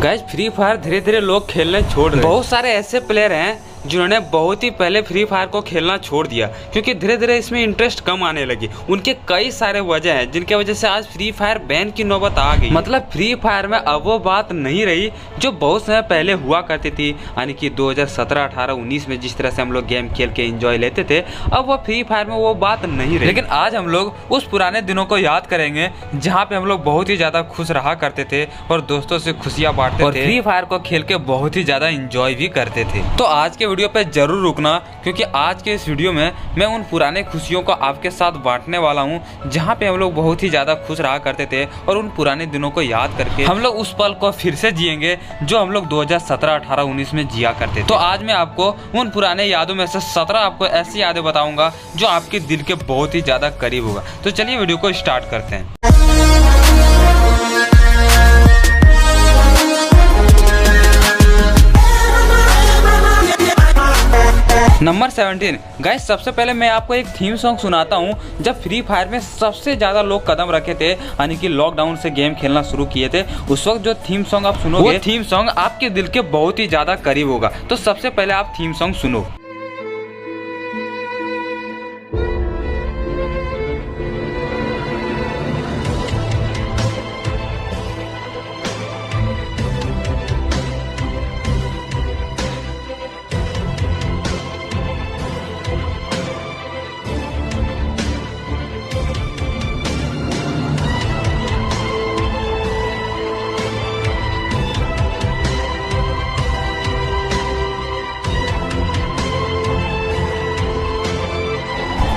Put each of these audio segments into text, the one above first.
Guys free fire धीरे धीरे लोग खेलने छोड़ रहे हैं। बहुत सारे ऐसे प्लेयर हैं जिन्होंने बहुत ही पहले फ्री फायर को खेलना छोड़ दिया क्योंकि धीरे धीरे इसमें इंटरेस्ट कम आने लगी। उनके कई सारे वजह हैं जिनके वजह से आज फ्री फायर बैन की नौबत आ गई। मतलब फ्री फायर में अब वो बात नहीं रही जो बहुत समय पहले हुआ करती थी, यानी कि 2017, 18, 19 में जिस तरह से हम लोग गेम खेल के एंजॉय लेते थे, अब वो फ्री फायर में वो बात नहीं रही। लेकिन आज हम लोग उस पुराने दिनों को याद करेंगे जहाँ पे हम लोग बहुत ही ज्यादा खुश रहा करते थे और दोस्तों से खुशियाँ बांटते थे, फ्री फायर को खेल के बहुत ही ज्यादा एंजॉय भी करते थे। तो आज के वीडियो पे जरूर रुकना क्योंकि आज के इस वीडियो में मैं उन पुराने खुशियों को आपके साथ बांटने वाला हूं जहां पे हम लोग बहुत ही ज्यादा खुश रहा करते थे और उन पुराने दिनों को याद करके हम लोग उस पल को फिर से जिएंगे जो हम लोग 2017, 18, 19 में जिया करते थे। तो आज मैं आपको उन पुराने यादों में से 17 आपको ऐसी यादें बताऊंगा जो आपके दिल के बहुत ही ज्यादा करीब होगा। तो चलिए वीडियो को स्टार्ट करते हैं। नंबर 17 गाइस, सबसे पहले मैं आपको एक थीम सॉन्ग सुनाता हूं। जब फ्री फायर में सबसे ज्यादा लोग कदम रखे थे, यानी कि लॉकडाउन से गेम खेलना शुरू किए थे, उस वक्त जो थीम सॉन्ग आप सुनोगे, वो थीम सॉन्ग आपके दिल के बहुत ही ज्यादा करीब होगा। तो सबसे पहले आप थीम सॉन्ग सुनो।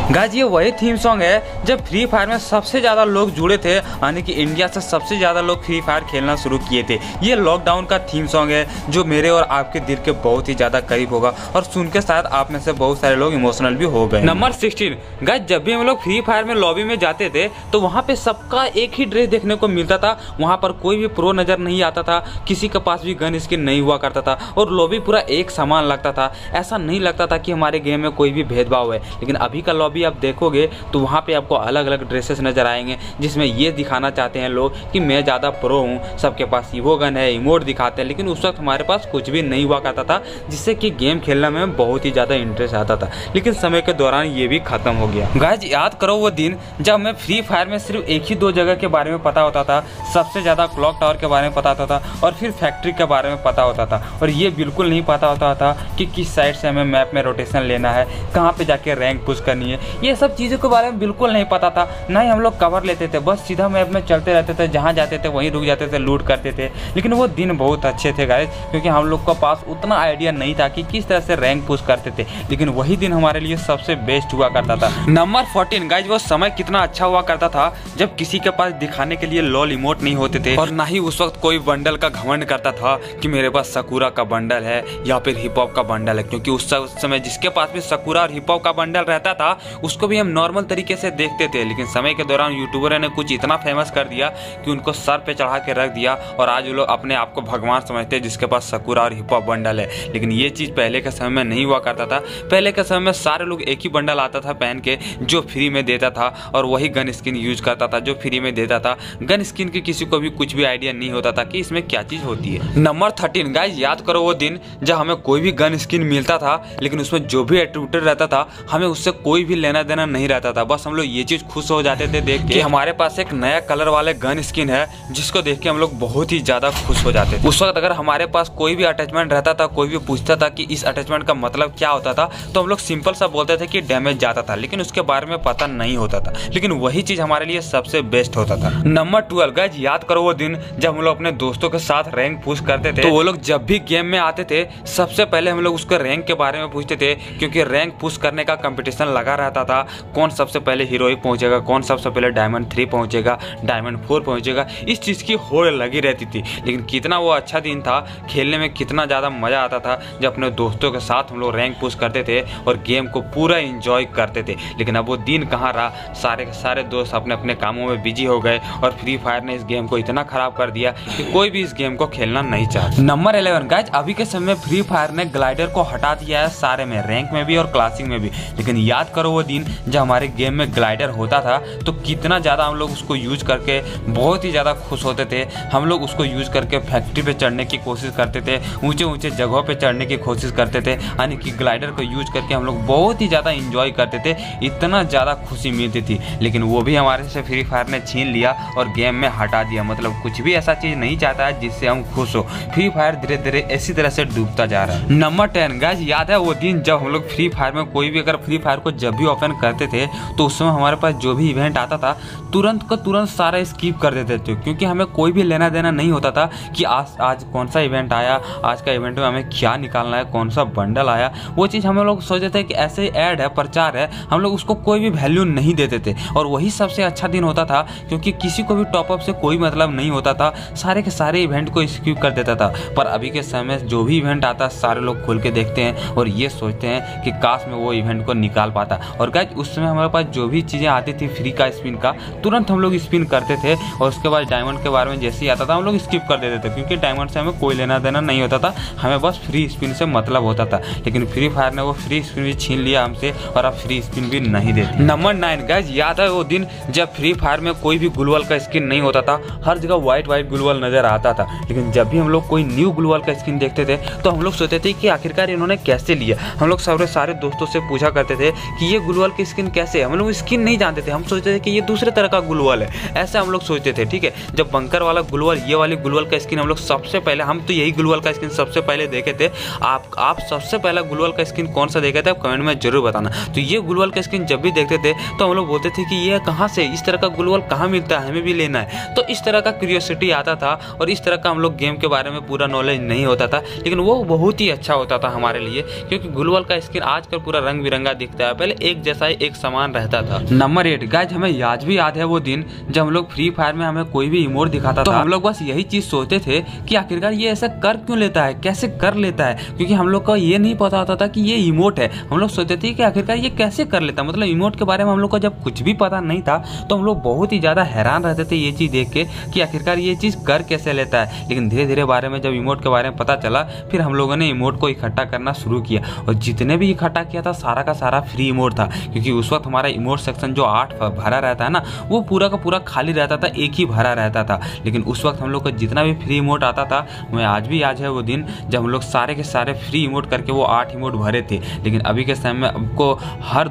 गाइस ये वही थीम सॉन्ग है जब फ्री फायर में सबसे ज़्यादा लोग जुड़े थे, यानी कि इंडिया से सबसे ज़्यादा लोग फ्री फायर खेलना शुरू किए थे। ये लॉकडाउन का थीम सॉन्ग है जो मेरे और आपके दिल के बहुत ही ज़्यादा करीब होगा और सुन के शायद आप में से बहुत सारे लोग इमोशनल भी हो गए। नंबर 16 गाइस, जब भी हम लोग फ्री फायर में लॉबी में जाते थे तो वहाँ पे सबका एक ही ड्रेस देखने को मिलता था। वहाँ पर कोई भी प्रो नज़र नहीं आता था, किसी के पास भी गन स्किन नहीं हुआ करता था और लॉबी पूरा एक समान लगता था। ऐसा नहीं लगता था कि हमारे गेम में कोई भी भेदभाव है। लेकिन अभी का लॉबी आप देखोगे तो वहाँ पे आपको अलग अलग ड्रेसेस नजर आएंगे जिसमें ये दिखाना चाहते हैं लोग कि मैं ज़्यादा प्रो हूँ, सबके पास ईवो गन है, इमोट दिखाते हैं। लेकिन उस वक्त हमारे पास कुछ भी नहीं हुआ करता था जिससे कि गेम खेलने में बहुत ही ज़्यादा इंटरेस्ट आता था। लेकिन समय के दौरान ये भी खत्म हो गया। गाइस याद करो वो दिन जब हमें फ्री फायर में सिर्फ एक ही दो जगह के बारे में पता होता था। सबसे ज़्यादा क्लॉक टावर के बारे में पता होता था और फिर फैक्ट्री के बारे में पता होता था। और ये बिल्कुल नहीं पता होता था कि किस साइड से हमें मैप में रोटेशन लेना है, कहाँ पे जाके रैंक पुश करनी है। ये सब चीज़ों के बारे में बिल्कुल नहीं पता था। ना ही हम लोग कवर लेते थे, बस सीधा मैप में चलते रहते थे, जहाँ जाते थे वहीं रुक जाते थे, लूट करते थे। लेकिन वो दिन बहुत अच्छे थे गाइस क्योंकि हम लोग के पास उतना आइडिया नहीं था कि किस तरह से रैंक पुश करते थे। लेकिन वही दिन हमारे लिए सबसे बेस्ट हुआ करता था। नंबर 14 गाइस, वो समय कितना अच्छा हुआ करता था जब किसी के पास दिखाने के लिए लॉल इमोट नहीं होते थे और ना ही उस वक्त कोई बंडल का घमंड करता था कि मेरे पास सकूरा का बंडल है या फिर हिप हॉप का बंडल है। क्योंकि उस समय जिसके पास भी सकूरा और हिप हॉप का बंडल रहता था उसको भी हम नॉर्मल तरीके से देखते थे। लेकिन समय के दौरान यूट्यूबर ने कुछ इतना फेमस कर दिया कि उनको सर पे चढ़ा के रख दिया और आज वो लोग अपने आप को भगवान समझते हैं जिसके पास सकूरा और हिप हॉप बंडल है। लेकिन ये चीज़ पहले के समय में नहीं हुआ करता था। पहले के समय में सारे लोग एक ही बंडल आता था पहन के जो फ्री में देता था और वही गन स्किन यूज करता था जो फ्री में देता था। गन स्किन की किसी को भी कुछ भी आइडिया नहीं होता था कि इसमें क्या चीज़ होती है। नंबर 13 गाइस, याद करो वो दिन जब हमें कोई भी गन स्किन मिलता था लेकिन उसमें जो भी एट्रीब्यूट रहता था हमें उससे कोई भी लेना देना नहीं रहता था। बस हम लोग ये चीज खुश हो जाते थे देख के हमारे पास एक नया कलर वाले गन स्किन है जिसको देख के हम लोग बहुत ही ज्यादा खुश हो जाते थे। उस वक्त अगर हमारे पास कोई भी अटैचमेंट रहता था, कोई भी पूछता था कि इस अटैचमेंट का मतलब क्या होता था, तो हम लोग सिंपल सा बोलते थे कि डैमेज जाता था। लेकिन उसके बारे में पता नहीं होता था। लेकिन वही चीज हमारे लिए सबसे बेस्ट होता था। नंबर 12 गाइस, याद करो वो दिन जब हम लोग अपने दोस्तों के साथ रैंक पुश करते थे। तो वो लोग जब भी गेम में आते थे सबसे पहले हम लोग उसके रैंक के बारे में पूछते थे क्योंकि रैंक पुश करने का कंपटीशन लगा रहता था। कौन सबसे पहले हीरोइक पहुंचेगा, कौन सबसे पहले डायमंड 3 पहुंचेगा, डायमंड 4 पहुंचेगा। इस चीज की होड़ लगी रहती थी। लेकिन कितना वो अच्छा दिन था, खेलने में कितना ज्यादा मजा आता था जब अपने दोस्तों के साथ हम लोग रैंक पुश करते थे और गेम को पूरा एंजॉय करते थे। लेकिन अब वो दिन कहाँ रहा। सारे के सारे दोस्त अपने अपने कामों में बिजी हो गए और फ्री फायर ने इस गेम को इतना खराब कर दिया कि कोई भी इस गेम को खेलना नहीं चाहता। नंबर 11 गाइस, अभी के समय फ्री फायर ने ग्लाइडर को हटा दिया है सारे में, रैंक में भी और क्लासिक में भी। लेकिन याद करो वो दिन जब हमारे गेम में ग्लाइडर होता था तो कितना ज़्यादा हम लोग उसको यूज करके बहुत ही ज़्यादा खुश होते थे। हम लोग उसको यूज करके फैक्ट्री पे चढ़ने की कोशिश करते थे, ऊंचे ऊंचे जगहों पे चढ़ने की कोशिश करते थे, यानी कि ग्लाइडर को यूज करके हम लोग बहुत ही ज़्यादा इंजॉय करते थे, इतना ज़्यादा खुशी मिलती थी। लेकिन वो भी हमारे से फ्री फायर ने छीन लिया और गेम में हटा दिया। मतलब कुछ भी ऐसा चीज़ नहीं चाहता है जिससे हम खुश हो। फ्री फायर धीरे धीरे इसी तरह से डूबता जा रहा है। नंबर 10 गाइस, याद है वो दिन जब हम लोग फ्री फायर में कोई भी अगर फ्री फायर को जब भी ओपन करते थे तो उस समय हमारे पास जो भी इवेंट आता था तुरंत का तुरंत सारा स्किप कर देते थे, क्योंकि हमें कोई भी लेना देना नहीं होता था कि आज कौन सा इवेंट आया, आज का इवेंट में हमें क्या निकालना है, कौन सा बंडल आया। वो चीज़ हम लोग सोचते थे कि ऐसे ऐड है, प्रचार है, हम लोग उसको कोई भी वैल्यू नहीं देते थे। और वही सबसे अच्छा दिन होता था, क्योंकि किसी को भी टॉपअप से कोई मतलब नहीं होता था, सारे के सारे इवेंट को स्किप कर देता था। पर अभी के समय जो भी इवेंट आता है सारे लोग खोल के देखते हैं और ये सोचते हैं कि काश में वो इवेंट को निकाल पाता। और गाइस उस समय हमारे पास जो भी चीज़ें आती थी फ्री का स्पिन का, तुरंत हम लोग स्पिन करते थे और उसके बाद डायमंड के बारे में जैसे ही आता था हम लोग स्किप कर देते थे, क्योंकि डायमंड से हमें कोई लेना देना नहीं होता था, हमें बस फ्री स्पिन से मतलब होता था। लेकिन फ्री फायर ने वो फ्री स्पिन भी छीन लिया हमसे और अब फ्री स्पिन भी नहीं देती। नंबर 9 गाइस, याद है वो दिन जब फ्री फायर में कोई भी ग्लूवल का स्किन नहीं होता था, हर जगह व्हाइट ग्लूवल नजर आता था। लेकिन जब भी हम लोग कोई न्यू ग्लूवल का स्किन देखते थे तो हम लोग सोचते थे कि आखिरकार इन्होंने कैसे लिया। हम लोग सारे दोस्तों से पूछा करते थे कि ये ग्लूवल की स्किन कैसे है। हम लोग स्किन नहीं जानते थे, हम सोचते थे कि ये दूसरे तरह का ग्लूवल है, ऐसे हम लोग सोचते थे। ठीक है, जब बंकर वाला ग्लूवल, ये वाली ग्लूवल का स्किन हम लोग सबसे पहले, हम तो यही ग्लूवल का स्किन सबसे पहले देखे थे। आप सबसे पहला ग्लूवल का स्किन कौन सा देखे थे आप कमेंट में जरूर बताना। तो ये ग्लूवल का स्किन जब भी देखते थे तो हम लोग बोलते थे कि ये कहाँ से, इस तरह का ग्लूवल कहाँ मिलता है, हमें भी लेना है। तो इस तरह का क्यूरियोसिटी आता था और इस तरह का हम लोग गेम के बारे में पूरा नॉलेज नहीं होता था, लेकिन वो बहुत ही अच्छा होता था हमारे लिए, क्योंकि ग्लूवल का स्किन आजकल पूरा रंग बिरंगा दिखता है, पहले एक जैसा ही एक समान रहता था। नंबर 8 गाइस, हमें आज भी याद है वो दिन जब हम लोग फ्री फायर में हमें कोई भी इमोट दिखाता था, हम लोग बस यही चीज सोचते थे कि आखिरकार ये ऐसा कर क्यों लेता है, कैसे कर लेता है, क्योंकि हम लोग को ये नहीं पता होता था कि ये इमोट है। हम लोग सोचते थे कि आखिरकार ये कैसे कर लेता है, मतलब इमोट के बारे में हम लोग को जब कुछ भी पता नहीं था तो हम लोग बहुत ही ज्यादा हैरान रहते थे ये चीज देख के कि आखिरकार ये चीज कर कैसे लेता है। लेकिन धीरे धीरे बारे में जब इमोट के बारे में पता चला, फिर हम लोगों ने इमोट को इकट्ठा करना शुरू किया और जितने भी इकट्ठा किया था सारा का सारा फ्री इमोट था, क्योंकि उस वक्त हमारा इमोट सेक्शन जो 8 भरा रहता है ना, वो पूरा का पूरा खाली रहता था, एक ही भरा रहता था। लेकिन उस वक्त हम लोग को जितना भी फ्री इमोट आता था, हमें आज भी याद है वो दिन जब हम लोग सारे के सारे फ्री इमोट करके वो 8 इमोट भरे थे। लेकिन अभी के समय में आपको हर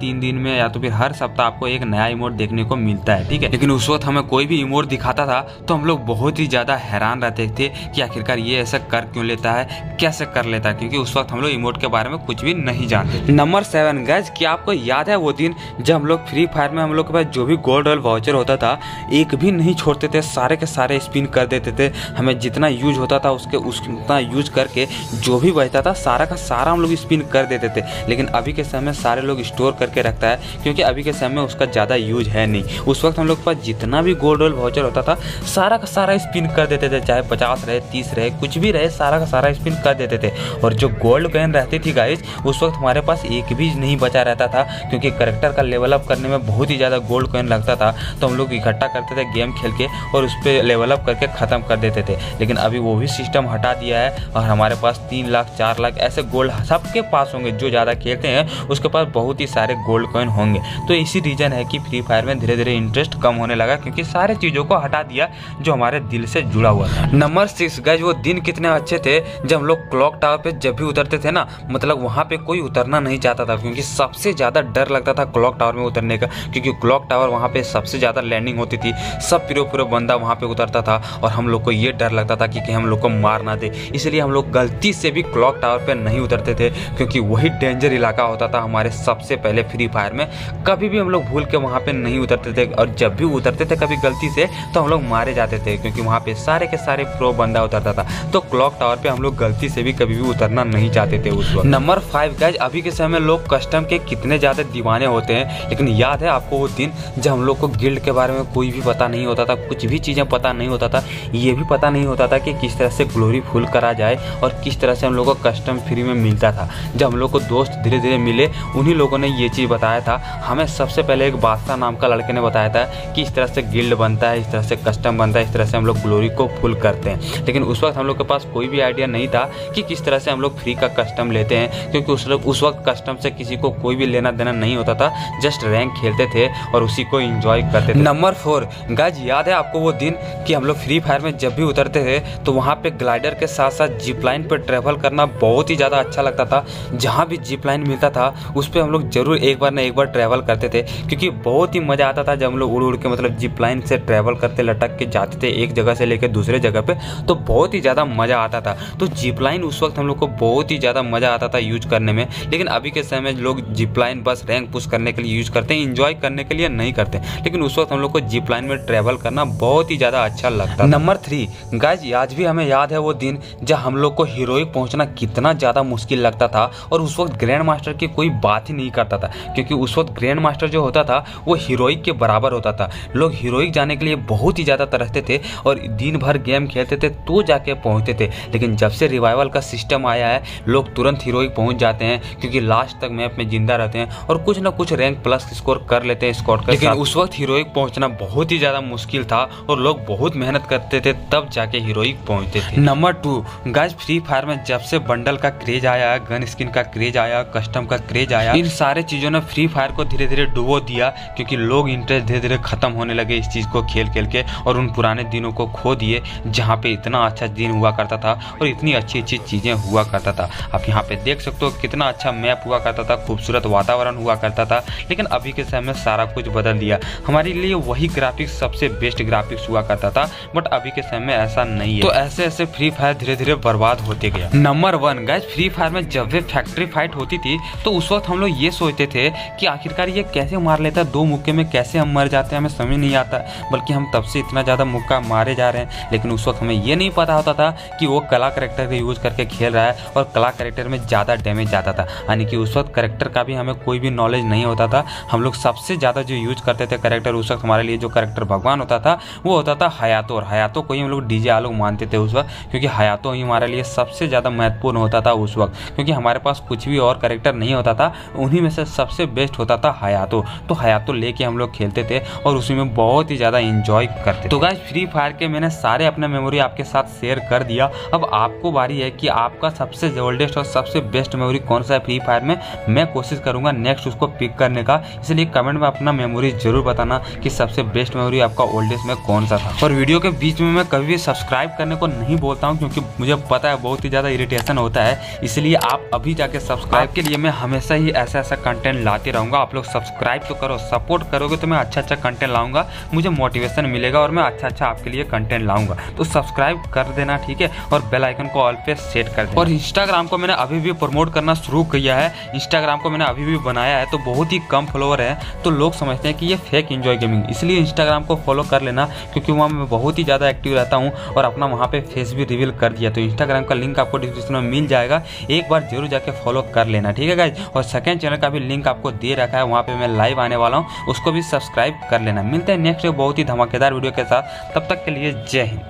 3 दिन में या तो फिर हर सप्ताह आपको एक नया इमोट देखने को मिलता है। ठीक है, लेकिन उस वक्त हमें कोई भी इमोट दिखाता था तो हम लोग बहुत ही ज्यादा हैरान रहते थे कि आखिरकार ये ऐसा कर क्यों लेता है, कैसे कर लेता है, क्योंकि उस वक्त हम लोग इमोट के बारे में कुछ भी नहीं जानते। नंबर 7 गाइस, क्या आपको याद है वो दिन जब हम लोग फ्री फायर में हम लोग के पास जो भी गोल्ड रॉयल वाउचर होता था एक भी नहीं छोड़ते थे, सारे के सारे स्पिन कर देते थे। हमें जितना यूज होता था उतना यूज करके जो भी बचता था सारा का सारा हम लोग स्पिन कर देते थे। लेकिन अभी के समय में सारे लोग स्टोर करके रखता है, क्योंकि अभी के समय में उसका ज़्यादा यूज है नहीं। उस वक्त हम लोग के पास जितना भी गोल्ड रॉयल वाउचर होता था सारा का सारा स्पिन कर देते थे, चाहे 50 रहे 30 रहे कुछ भी रहे, सारा का सारा स्पिन कर देते थे। और जो गोल्ड कॉइन रहती थी गाइस, उस वक्त हमारे पास एक भी नहीं बचा रहता था, क्योंकि करेक्टर का लेवल अप करने में बहुत ही ज़्यादा गोल्ड कॉइन लगता था। तो हम लोग इकट्ठा करते थे गेम खेल के और उस पर लेवल अप करके ख़त्म कर देते थे। लेकिन अभी वो भी सिस्टम हटा दिया है और हमारे पास 3 लाख 4 लाख ऐसे गोल्ड सबके पास होंगे। जो ज़्यादा खेलते हैं उसके पास बहुत ही सारे गोल्ड कॉइन होंगे। तो इसी रीजन है कि फ्री फायर में धीरे धीरे इंटरेस्ट कम होने लगा, क्योंकि सारे चीज़ों को हटा दिया जो हमारे दिल से जुड़ा हुआ था। नंबर 6 गाइस, वो दिन कितने अच्छे थे जब हम लोग क्लॉक टावर पे जब भी उतरते थे ना, मतलब वहाँ पे कोई उतरना नहीं चाहता था, क्योंकि सबसे ज़्यादा डर लगता था क्लॉक टावर में उतरने का, क्योंकि क्लॉक टावर वहाँ पे सबसे ज़्यादा लैंडिंग होती थी, सब पूरे बंदा वहाँ पे उतरता था और हम लोग को ये डर लगता था कि हम लोग को मार ना दे। इसलिए हम लोग गलती से भी क्लॉक टावर पे नहीं उतरते थे, क्योंकि वही डेंजर इलाका होता था हमारे सबसे पहले फ्री फायर में। कभी भी हम लोग भूल के वहाँ पे नहीं उतरते थे, और जब भी उतरते थे कभी गलती से तो हम लोग मारे जाते थे, क्योंकि वहाँ पे सारे के सारे प्रो बंदा उतरता था। तो क्लॉक टावर पे हम लोग गलती से भी कभी भी उतरना नहीं चाहते थे उस वक्त। नंबर 5 गाइस, अभी के समय में लोग कस्टम के कितने ज़्यादा दीवाने होते हैं, लेकिन याद है आपको वो दिन जब हम लोग को गिल्ड के बारे में कोई भी पता नहीं होता था, कुछ भी चीज़ें पता नहीं होता था, ये भी पता नहीं होता था कि किस तरह से ग्लोरी फुल करा जाए और किस तरह से हम लोग को कस्टम फ्री में मिलता था। जब हम लोग को दोस्त धीरे धीरे मिले, उन्हीं लोगों ने ये चीज़ बताया था हमें। सबसे पहले एक बादशाह नाम का लड़के ने बताया था कि इस तरह से गिल्ड बनता है, इस तरह से कस्टम बनता है, इस तरह से हम लोग ग्लोरी को फुल करते हैं। लेकिन उस वक्त हम लोग के पास कोई भी आइडिया नहीं था कि किस तरह से हम लोग फ्री का कस्टम लेते हैं, क्योंकि उस वक्त कस्टम से किसी को कोई भी लेना देना नहीं होता था, जस्ट रैंक खेलते थे और उसी को एंजॉय करते थे। नंबर 4 गाइज, याद है आपको वो दिन कि हम लोग फ्री फायर में जब भी उतरते थे तो वहाँ पे ग्लाइडर के साथ साथ जिप लाइन पर ट्रैवल करना बहुत ही ज़्यादा अच्छा लगता था। जहाँ भी जिप लाइन मिलता था उस पर हम लोग जरूर एक बार ना एक बार ट्रैवल करते थे, क्योंकि बहुत ही मज़ा आता था जब हम लोग उड़ उड़ के मतलब जिप लाइन से ट्रैवल करते लटक के जाते थे एक जगह से लेकर दूसरे जगह पे, तो बहुत ही ज़्यादा मज़ा आता था। तो जिप लाइन उस वक्त हम लोग को बहुत ही ज़्यादा मज़ा आता था यूज करने में। लेकिन अभी के समय में लोग जिप लाइन बस रैंक पुश करने के लिए यूज करते हैं, इंजॉय करने के लिए नहीं करते। लेकिन उस वक्त हम लोग को जिप लाइन में ट्रैवल करना बहुत ही ज़्यादा अच्छा लगता है। नंबर 3 गाइज, आज भी हमें याद है वो दिन जब हम लोग को हीरोइक पहुंचना कितना ज़्यादा मुश्किल लगता था और उस वक्त ग्रैंड मास्टर की कोई बात ही नहीं करता था, क्योंकि उस वक्त ग्रैंड मास्टर जो होता था वो हीरोइक के बराबर होता था। लोग हीरोइक जाने के लिए बहुत ही ज़्यादा तरसते थे और दिन भर गेम खेलते थे तो जाके पहुँचते थे। लेकिन जब से रिवाइवल का सिस्टम आया है लोग तुरंत हीरोइक पहुँच जाते हैं, क्योंकि लास्ट तक मैप में जिंदा रहते हैं और कुछ ना कुछ रैंक प्लस स्कोर कर लेते हैं स्क्वाड के साथ। लेकिन उस वक्त हीरोइक पहुंचना बहुत ही ज़्यादा मुश्किल था और लोग बहुत मेहनत करते थे तब जाके हीरोइक पहुंचते थे। नंबर 2 गाइस, फ्री फायर में जब से बंडल का क्रेज आया, गन स्किन का क्रेज आया, कस्टम का क्रेज आया, इन सारे चीज़ों ने फ्री फायर को धीरे धीरे डुबो दिया, क्योंकि लोग इंटरेस्ट धीरे धीरे खत्म होने लगे इस चीज़ को खेल खेल के और उन पुराने दिनों को खो दिए जहाँ पे इतना अच्छा दिन हुआ करता था और इतनी अच्छी अच्छी चीज़ें हुआ करता था। आप यहाँ पे देख सकते हो कितना अच्छा मैप हुआ करता था, खूबसूरत वातावरण हुआ करता था। लेकिन अभी के समय में सारा कुछ बदल दिया। हमारे लिए वही ग्राफिक्स सबसे बेस्ट ग्राफिक्स हुआ करता था, बट अभी के समय में ऐसा नहीं है। तो ऐसे ऐसे फ्री फायर धीरे धीरे बर्बाद होते गया। नंबर 1 गाइस, फ्री फायर में जब भी फैक्ट्री फाइट होती थी तो उस वक्त हम लोग ये सोचते थे कि आखिरकार ये कैसे मार लेता है, 2 मुक्के में कैसे हम मर जाते हैं, हमें समझ नहीं आता, बल्कि हम तब से इतना ज़्यादा मुक्का मारे जा रहे हैं। लेकिन उस वक्त हमें ये नहीं पता होता था कि वो कला करेक्टर का यूज करके खेल रहा है और कला करेक्टर में ज़्यादा डैमेज जाता था, यानी कि उस वक्त करेक्टर का भी हमें कोई भी नॉलेज नहीं होता था। हम लोग सबसे ज़्यादा जो यूज करते थे करेक्टर उस वक्त हमारे लिए जो करेक्टर भगवान होता था वो होता था हयातो, और हयातो को ही हम लोग डीजे आलोक मानते थे उस वक्त, क्योंकि हयातो ही हमारे लिए सबसे ज़्यादा महत्वपूर्ण होता था उस वक्त, क्योंकि हमारे पास कुछ भी और करेक्टर नहीं होता था, उन्हीं में से सबसे बेस्ट होता था हयातो। तो हयातो लेके हम लोग खेलते थे और उसी में बहुत ही ज़्यादा इंजॉय करते थे। तो गाइस, फ्री फायर के मैंने सारे अपने मेमोरी आपके साथ शेयर कर दिया। अब आपको बारी है कि आपका सबसे ओल्डेस्ट और सबसे बेस्ट मेमोरी कौन सा है फ्री फायर में। मैं कोशिश करूंगा नेक्स्ट उसको पिक करने का, इसलिए कमेंट में अपना मेमोरी जरूर बताना कि सबसे बेस्ट मेमोरी आपका ओल्डेस्ट में कौन सा था। और वीडियो के बीच में मैं कभी भी सब्सक्राइब करने को नहीं बोलता हूं, क्योंकि मुझे पता है बहुत ही ज़्यादा इरिटेशन होता है, इसलिए आप अभी जाके सब्सक्राइब के लिए मैं हमेशा ही ऐसा ऐसा कंटेंट लाते रहूँगा। आप लोग सब्सक्राइब तो करो, सपोर्ट करोगे तो मैं अच्छा अच्छा कंटेंट लाऊंगा, मुझे मोटिवेशन मिलेगा और मैं अच्छा अच्छा आपके लिए कंटेंट लाऊंगा। तो सब्सक्राइब कर देना, ठीक है, और बेल आइकन को ऑल पे सेट कर देना। और इंस्टाग्राम को मैंने अभी भी प्रमोट करना शुरू किया है, इंस्टाग्राम को मैंने अभी भी बनाया है, तो बहुत ही कम फॉलोअर है, तो लोग समझते हैं कि ये फेक एंजॉय गेमिंग, इसलिए इंस्टाग्राम को फॉलो कर लेना, क्योंकि वहाँ मैं बहुत ही ज़्यादा एक्टिव रहता हूँ और अपना वहाँ पे फेस भी रिवील कर दिया। तो इंस्टाग्राम का लिंक आपको डिस्क्रिप्शन में मिल जाएगा, एक बार जरूर जाके फॉलो कर लेना, ठीक है गाइज। और सेकंड चैनल का भी लिंक आपको दे रखा है, वहाँ पे मैं लाइव आने वाला हूँ, उसको भी सब्सक्राइब कर लेना। मिलते हैं नेक्स्ट बहुत ही धमाकेदार वीडियो के साथ, तब तक के लिए जय हिंद।